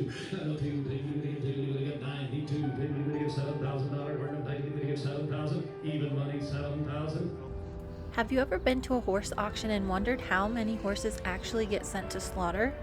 92, 92, $7,000, 7,000, even money, 7,000. Have you ever been to a horse auction and wondered how many horses actually get sent to slaughter?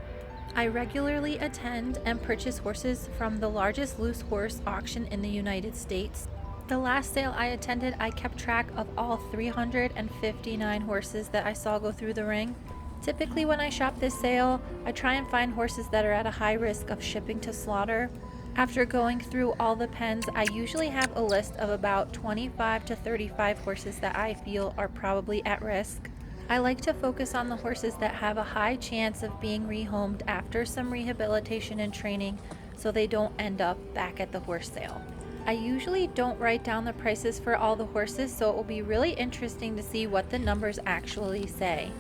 I regularly attend and purchase horses from the largest loose horse auction in the United States. The last sale I attended, I kept track of all 359 horses that I saw go through the ring. Typically when I shop this sale, I try and find horses that are at a high risk of shipping to slaughter. After going through all the pens, I usually have a list of about 25 to 35 horses that I feel are probably at risk. I like to focus on the horses that have a high chance of being rehomed after some rehabilitation and training so they don't end up back at the horse sale. I usually don't write down the prices for all the horses, so it will be really interesting to see what the numbers actually say.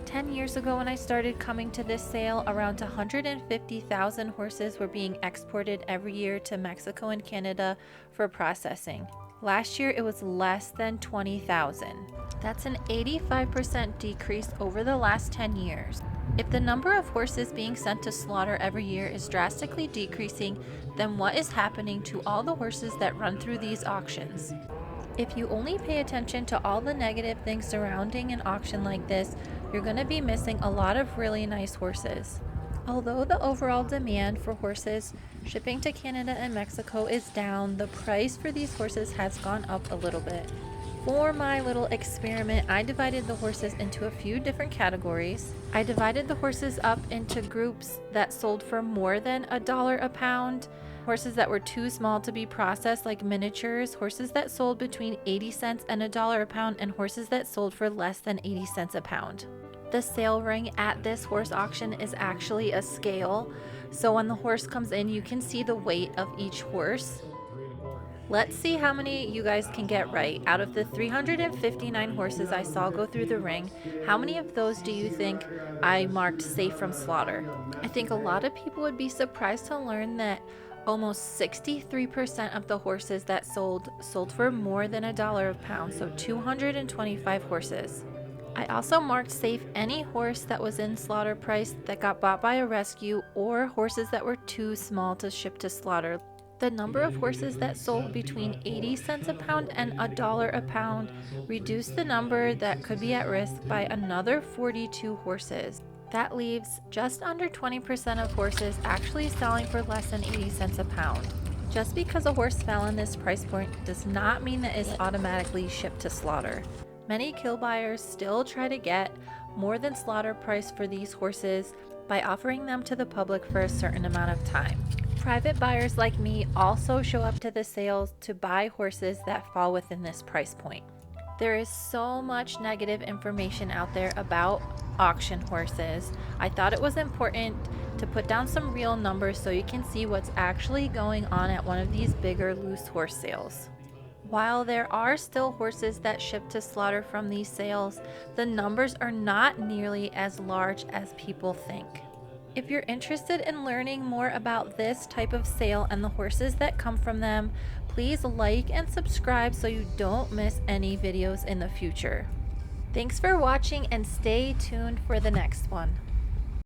10 years ago when I started coming to this sale, around 150,000 horses were being exported every year to Mexico and Canada for processing. Last year it was less than 20,000. That's an 85% decrease over the last 10 years. If the number of horses being sent to slaughter every year is drastically decreasing, then what is happening to all the horses that run through these auctions? If you only pay attention to all the negative things surrounding an auction like this, you're going to be missing a lot of really nice horses. Although the overall demand for horses shipping to Canada and Mexico is down, the price for these horses has gone up a little bit. For my little experiment, I divided the horses into a few different categories. I divided the horses up into groups that sold for more than $1 a pound, horses that were too small to be processed like miniatures, horses that sold between 80 cents and $1 a pound, and horses that sold for less than 80 cents a pound. The sale ring at this horse auction is actually a scale, so when the horse comes in you can see the weight of each horse. Let's see how many you guys can get right. Out of the 359 horses I saw go through the ring, how many of those do you think I marked safe from slaughter? I think a lot of people would be surprised to learn that almost 63% of the horses that sold for more than $1 a pound, so 225 horses. I also marked safe any horse that was in slaughter price that got bought by a rescue or horses that were too small to ship to slaughter. The number of horses that sold between 80 cents a pound and $1 a pound reduced the number that could be at risk by another 42 horses. That leaves just under 20% of horses actually selling for less than 80 cents a pound. Just because a horse fell in this price point does not mean that it's automatically shipped to slaughter. Many kill buyers still try to get more than slaughter price for these horses by offering them to the public for a certain amount of time. Private buyers like me also show up to the sales to buy horses that fall within this price point. There is so much negative information out there about auction horses. I thought it was important to put down some real numbers so you can see what's actually going on at one of these bigger loose horse sales. While there are still horses that ship to slaughter from these sales, the numbers are not nearly as large as people think. If you're interested in learning more about this type of sale and the horses that come from them, please like and subscribe so you don't miss any videos in the future. Thanks for watching and stay tuned for the next one.